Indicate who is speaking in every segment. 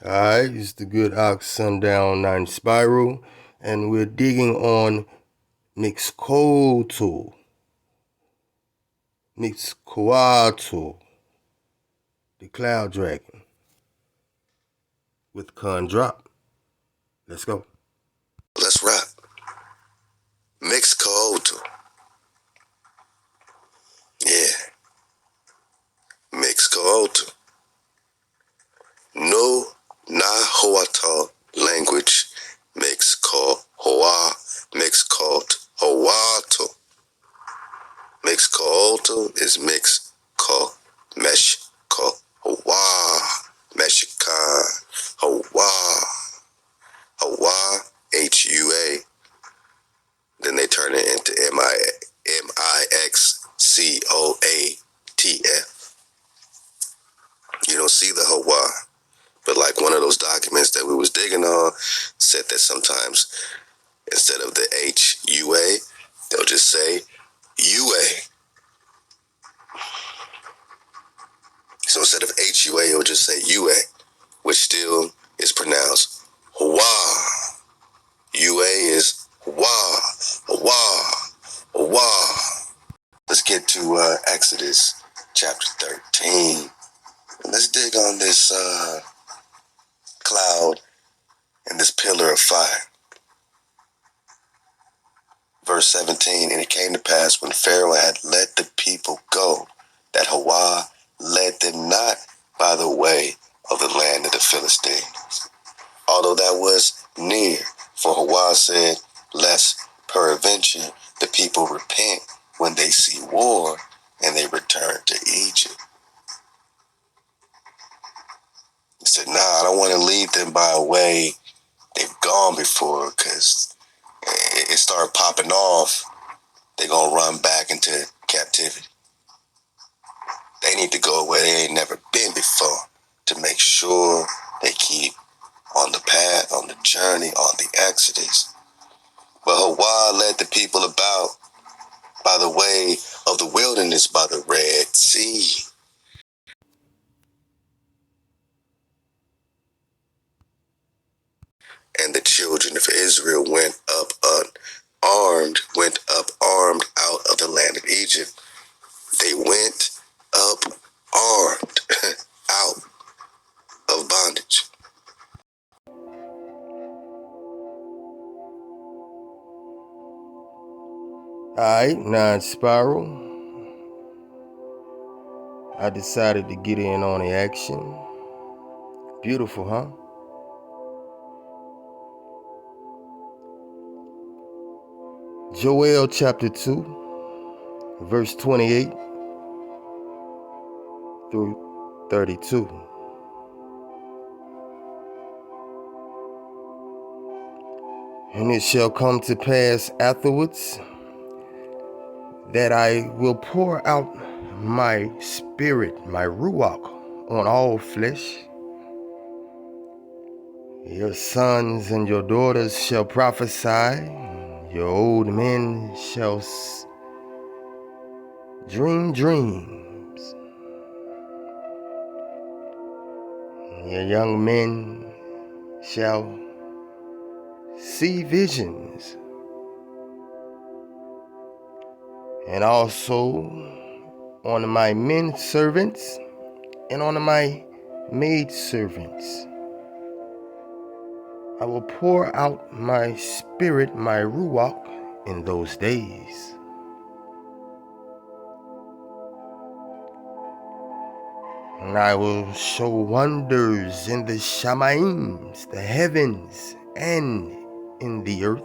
Speaker 1: Alright, it's the Good Ox Sundown 9 Spiral, and we're digging on Mixcoatl. Mixcoatl, the Cloud Dragon, with Con Drop. Let's go.
Speaker 2: Let's rap. Mixcoatl. Yeah. Mixcoatl. No Nahuatl language. Mixcoatl. Mixcoatl. Mixcoatl is mixco. Meshco. Hawa. Mexican. Hawa. Hawa. Hua. Then they turn it into Mixcoatf. You don't see the Hawa. But like one of those documents that we was digging on said that sometimes instead of the HUA, they'll just say UA. So instead of HUA, it'll just say UA, which still is pronounced Hawa. UA is Hawa. Hawa. Hawa. Let's get to Exodus chapter 13. Let's dig on this cloud and this pillar of fire. Verse 17, and it came to pass when Pharaoh had let the people go, that Hawa led them not by the way of the land of the Philistines, although that was near. For Hawa said, lest peradventure the people repent when they see war, and they return to Egypt. He said, nah, I don't want to lead them by a way they've gone before, because it started popping off. They're going to run back into captivity. They need to go where they ain't never been before to make sure they keep on the path, on the journey, on the Exodus. But Hawa led the people about by the way of the wilderness, by the Red Sea. And the children of Israel went up armed out of the land of Egypt. They went up armed out of bondage.
Speaker 1: Alright, 9 Spiral. I decided to get in on the action. Beautiful, huh? Joel chapter 2, verse 28 through 32. And it shall come to pass afterwards that I will pour out my spirit, my ruach, on all flesh. Your sons and your daughters shall prophesy, your old men shall dream dreams, your young men shall see visions, and also on my men servants and on my maid servants I will pour out my spirit, my ruach, in those days. And I will show wonders in the Shamaim, the heavens, and in the earth.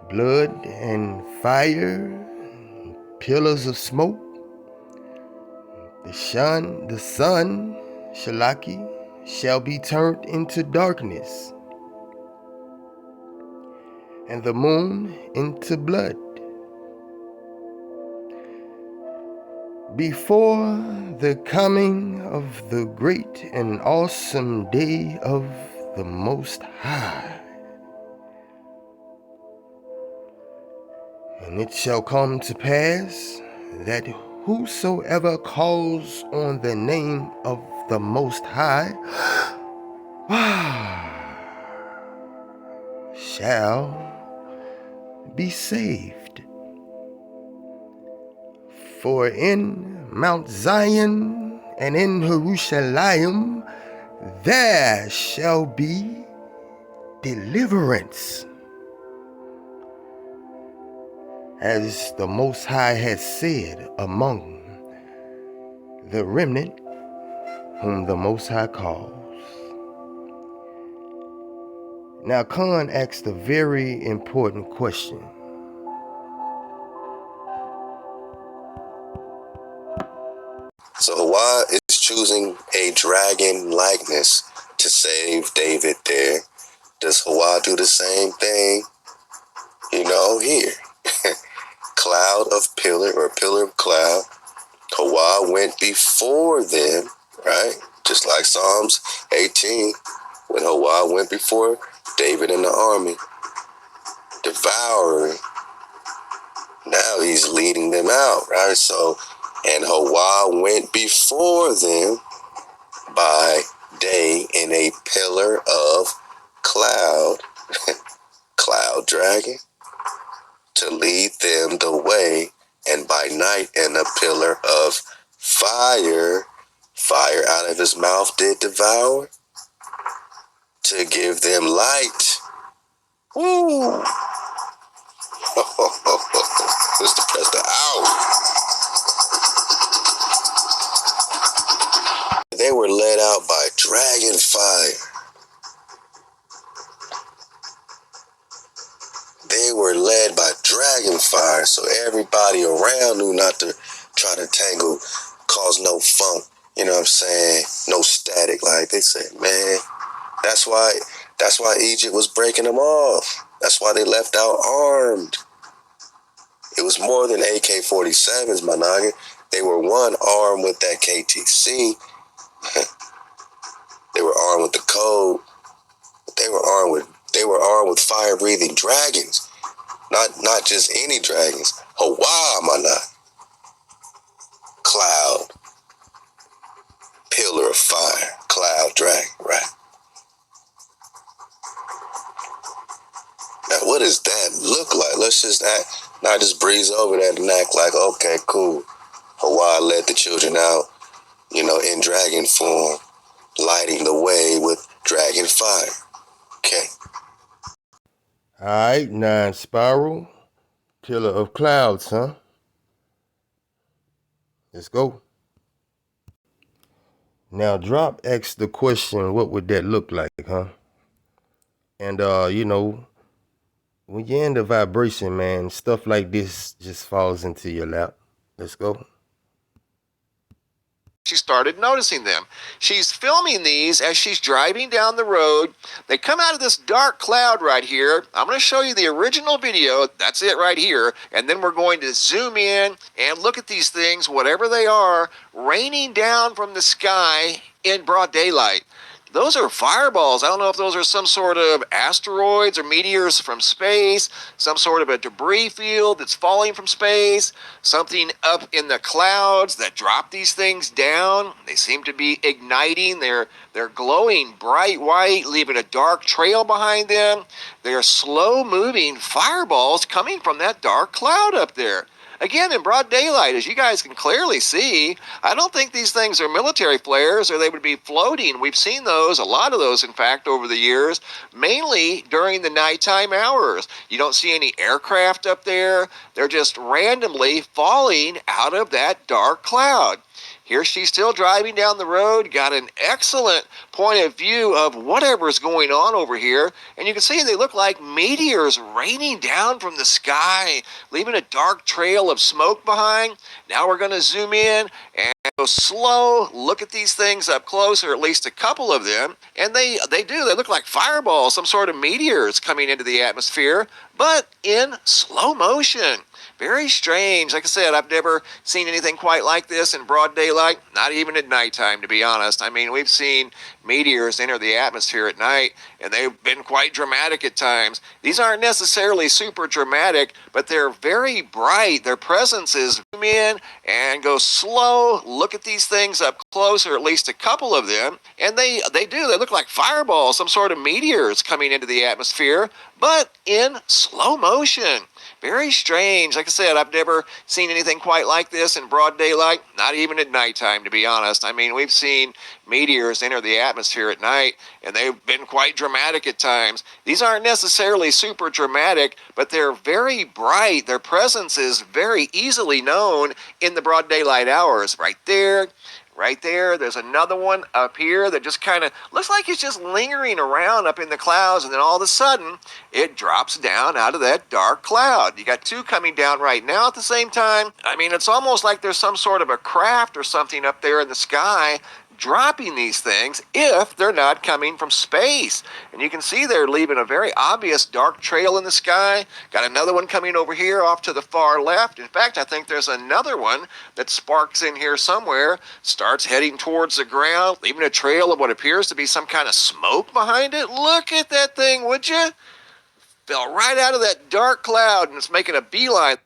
Speaker 1: Blood and fire, pillars of smoke. The sun, Shalaki, shall be turned into darkness, and the moon into blood, before the coming of the great and awesome day of the Most High. And it shall come to pass that whosoever calls on the name of the Most High shall be saved. For in Mount Zion and in Jerusalem there shall be deliverance, as the Most High has said, among the remnant whom the Most High calls. Now Khan asked a very important question.
Speaker 2: So why is choosing a dragon likeness to save David there? Does Hawa do the same thing? Here. Cloud of pillar or pillar of cloud. Hawa went before them, right? Just like Psalms 18, when Hawa went before David and the army, devouring. Now he's leading them out, right? So, and Hawa went before them by day in a pillar of cloud, cloud dragon, to lead them the way, and by night in a pillar of fire, fire out of his mouth did devour, to give them light. Woo! Mr. President, out. They were led out by dragon fire. They were led by dragon fire, so everybody around knew not to try to tangle, cause no funk. You know what I'm saying? No static, like they said, man. That's why Egypt was breaking them off. That's why they left out armed. It was more than AK-47s, my noggin. They were armed with that KTC. They were armed with the code. They were armed with fire-breathing dragons. Not just any dragons. Hawa, my noggin. Cloud. Pillar of fire. Cloud dragon, right? Now, what does that look like? Let's just not just breeze over that and act like, okay, cool. Hawa led the children out, in dragon form, lighting the way with dragon fire. Okay.
Speaker 1: All right, 9 Spiral, pillar of clouds, huh? Let's go. Now Drop asked the question, what would that look like, huh? And when you're in the vibration, man, stuff like this just falls into your lap. Let's go.
Speaker 3: She started noticing them. She's filming these as she's driving down the road. They come out of this dark cloud right here. I'm going to show you the original video. That's it right here. And then we're going to zoom in and look at these things, whatever they are, raining down from the sky in broad daylight. Those are fireballs. I don't know if those are some sort of asteroids or meteors from space, some sort of a debris field that's falling from space, something up in the clouds that drop these things down. They seem to be igniting. They're glowing bright white, leaving a dark trail behind them. They're slow-moving fireballs coming from that dark cloud up there. Again, in broad daylight, as you guys can clearly see, I don't think these things are military flares or they would be floating. We've seen those, a lot of those, in fact, over the years, mainly during the nighttime hours. You don't see any aircraft up there. They're just randomly falling out of that dark cloud. Here she's still driving down the road, got an excellent point of view of whatever's going on over here. And you can see they look like meteors raining down from the sky, leaving a dark trail of smoke behind. Now we're going to zoom in and go slow, look at these things up close, or at least a couple of them. And they look like fireballs, some sort of meteors coming into the atmosphere, but in slow motion. Very strange. Like I said, I've never seen anything quite like this in broad daylight, not even at nighttime, to be honest. I mean, we've seen meteors enter the atmosphere at night, and they've been quite dramatic at times. These aren't necessarily super dramatic, but they're very bright. Their presence is zoom in and go slow. Look at these things up close, or at least a couple of them, and they look like fireballs, some sort of meteors coming into the atmosphere, but in slow motion. Very strange. Like I said, I've never seen anything quite like this in broad daylight, not even at nighttime, to be honest. I mean, we've seen meteors enter the atmosphere at night, and they've been quite dramatic at times. These aren't necessarily super dramatic, but they're very bright. Their presence is very easily known in the broad daylight hours. Right there. Right there, there's another one up here that just kind of looks like it's just lingering around up in the clouds, and then all of a sudden, it drops down out of that dark cloud. You got two coming down right now at the same time. I mean, it's almost like there's some sort of a craft or something up there in the sky dropping these things if they're not coming from space. And you can see they're leaving a very obvious dark trail in the sky. Got another one coming over here off to the far left. In fact, I think there's another one that sparks in here somewhere, starts heading towards the ground, leaving a trail of what appears to be some kind of smoke behind it. Look at that thing, would you? Fell right out of that dark cloud, and it's making a beeline.